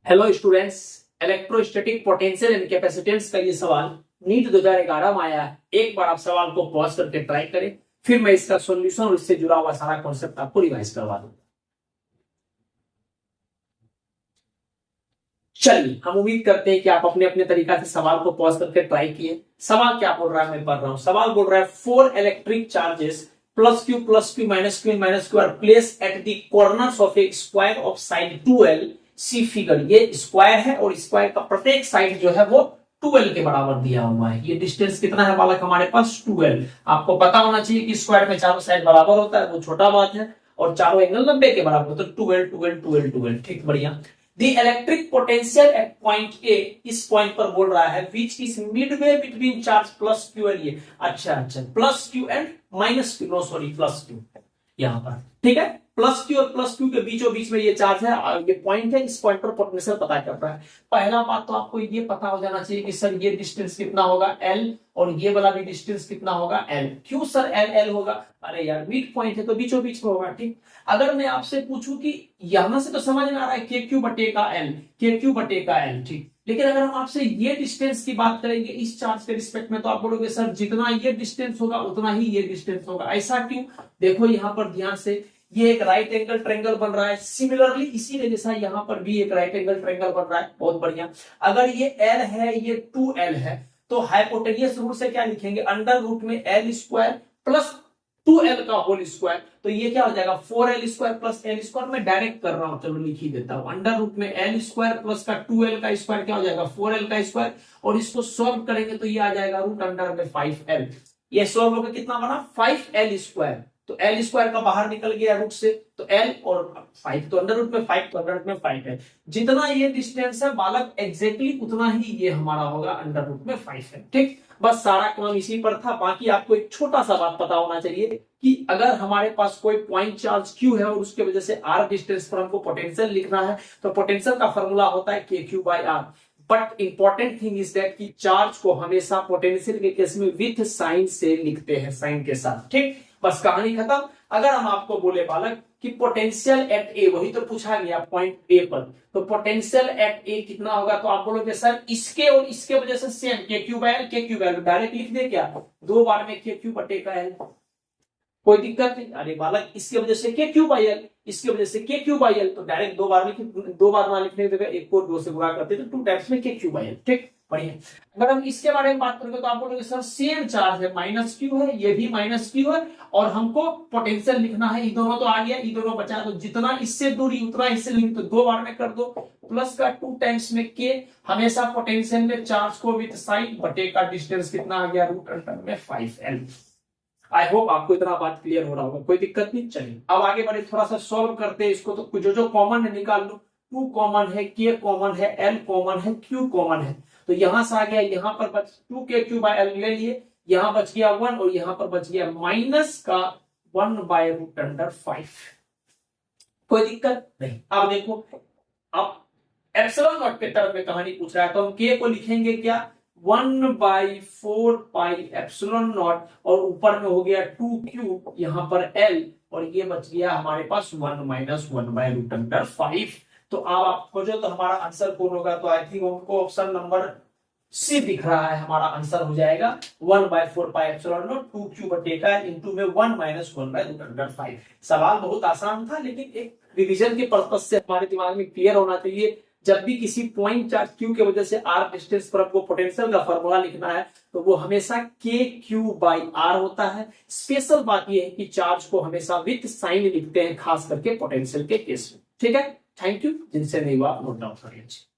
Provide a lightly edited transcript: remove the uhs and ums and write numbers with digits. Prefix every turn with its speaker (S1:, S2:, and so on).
S1: Hello students, electrostatic potential and capacitance का ये सवाल नीट 2011 में आया है। एक बार आप सवाल को पॉज करके ट्राई करें, फिर मैं इसका सॉल्यूशन और इससे जुड़ा हुआ सारा कॉन्सेप्ट आपको रिवाइज करवा दूंगा। चलिए, हम उम्मीद करते हैं कि आप अपने अपने तरीका से सवाल को पॉज करके ट्राई किए। सवाल क्या बोल रहा है, मैं पढ़ रहा हूं। सवाल बोल रहा है 4 electric charges plus q minus q are placed at the corners of a square of side 2l see figure. ये स्क्वायर है और स्क्वायर का प्रत्येक साइड जो है वो 2l के बराबर दिया हुआ है। ये डिस्टेंस कितना है बालक हमारे पास 2l। आपको पता होना चाहिए कि स्क्वायर में चारों साइड बराबर होता है, वो छोटा बात है, और चारों एंगल 90 के बराबर होता है। तो 12 ठीक, बढ़िया। The electric potential at point A, इस पॉइंट पर बोल रहा है which is midway between charge plus Q and ये। अच्छा, plus Q and minus Q, no sorry plus Q यहाँ पर, ठीक है। प्लस Q और प्लस Q के बीचों बीच में ये चार्ज है, ये पॉइंट है। इस पॉइंट पर पोटेंशियल पता कर रहा है। पहला बात तो आपको ये पता हो जाना चाहिए कि सर ये डिस्टेंस कितना होगा L, और ये वाला भी डिस्टेंस कितना होगा L। क्यों सर L होगा? अरे यार, मिड पॉइंट है तो बीचों बीच में होगा, ठीक। अगर मैं आपसे पूछूं कि यहां से तो समझ में आ रहा है KQ बटे का L, ठीक। लेकिन अगर हम आपसे ये डिस्टेंस की बात करेंगे इस चार्ज के रिस्पेक्ट में, तो आप बोलोगे सर जितना ये डिस्टेंस होगा उतना ही ये डिस्टेंस होगा। ऐसा क्यों? देखो यहाँ पर ध्यान से, ये एक राइट एंगल ट्रायंगल बन रहा है। सिमिलरली इसी के जैसा यहाँ पर भी एक राइट एंगल ट्रायंगल बन रहा है। बहुत बढ़िया। अगर ये L है, ये 2L है, तो हाइपोटेनियस रूट से क्या लिखेंगे? अंडर रूट में L स्क्वायर प्लस 2L का होल स्क्वायर। तो ये क्या हो जाएगा? 4L square plus L square. मैं डायरेक्ट कर रहा हूं, चलो लिख ही देता हूं। अंडर रूट में L स्क्वायर प्लस का 2L का स्क्वायर क्या हो जाएगा? 4L का स्क्वायर। और इसको सॉल्व करेंगे तो ये आ जाएगा रूट अंडर में 5L। ये सॉल्व होकर कितना बना? 5L square. तो L स्क्वायर का बाहर निकल गया रूट से, तो L और 5 तो अंडर रूट में 5, तो अंडर रूट में 5 है। जितना ये डिस्टेंस है बालक एग्जैक्टली उतना ही ये हमारा होगा, अंडर रूट में 5 है, ठीक। बस सारा काम इसी पर था। बाकी आपको एक छोटा सा बात पता होना चाहिए कि अगर हमारे पास कोई पॉइंट चार्ज Q है और उसके वजह से R डिस्टेंस पर हमको पोटेंशियल लिखना है, तो पोटेंशियल का फॉर्मूला होता है KQ/R। But important thing is that कि चार्ज को हमेशा पोटेंशियल के केस में विथ साइन से लिखते हैं, साइन के साथ, ठीक। बस कहानी खत्म। अगर हम आपको बोले बालक कि पोटेंशियल एट ए, वही तो पूछा गया पॉइंट ए पर, तो पोटेंशियल एट ए कितना होगा? तो आप बोलोगे सर इसके और इसके वजह से सेम KQ/L डायरेक्ट लिख दे क्या? 2 बार में KQ बटे का L, कोई दिक्कत नहीं। अरे बालक इसके वजह से KQ/L, इसके वजह से KQ/L, तो डायरेक्ट 2 बार ना लिखने की जगह 1 को 2 से गुणा करते तो 2 टाइम्स में KQ/L, ठीक, बढ़िया। अगर हम इसके बारे में बात करेंगे तो आप बोलोगे सर सेम चार्ज है, माइनस Q है, ये भी माइनस Q है, और हमको पोटेंशियल लिखना है। ये दोनों तो आ गया, ये दोनों बचा, तो जितना इससे दूरी उतना इससे दूरी, तो 2 बार में कर दो। प्लस का 2 टाइम्स में K, हमेशा पोटेंशियल में चार्ज को विद साइन बटे का डिस्टेंस कितना आ गया? रूट अंडर में 5L। आई होप आपको इतना बात क्लियर हो रहा होगा, कोई दिक्कत नहीं। चलिए अब आगे बढ़े, थोड़ा सा सॉल्व करते हैं इसको। तो जो कॉमन है निकाल लो। 2 कॉमन है, K कॉमन है, L कॉमन है, Q कॉमन है। तो यहां से आ गया, यहां पर बच 2KQ/L ले लिए, यहां बच गया 1 और यहां पर बच गया माइनस का 1/√5। कोई दिक्कत नहीं। अब देखो, अब एप्सिलॉन नॉट के टर्म में कहानी पूछ रहा है, तो हम K को लिखेंगे क्या? 1/4 पाई एप्सिलॉन नॉट, और ऊपर में हो गया 2Q, यहां पर L, और ये बच गया हमारे पास 1 माइनस 1/√5। तो अब आप खोजो तो हमारा आंसर कौन होगा? तो आई थिंक हमको ऑप्शन नंबर सी दिख रहा है, हमारा आंसर हो जाएगा 1/4 पाई एप्सिलॉन नॉट 2Q बटे का इनटू में 1 माइनस 1/√5। सवाल बहुत आसान था, लेकिन एक रिवीजन के पर्पस से हमारे दिमाग में क्लियर होना चाहिए। जब भी किसी पॉइंट चार्ज Q के वजह से R डिस्टेंस पर आपको पोटेंशियल का फॉर्मूला लिखना है, तो वो हमेशा KQ/R होता है। स्पेशल बात यह है कि चार्ज को हमेशा विथ साइन लिखते हैं, खास करके पोटेंशियल के केस में, ठीक है। Thank you. जिनसे नहीं हुआ नोट डाउन कर लीजिए।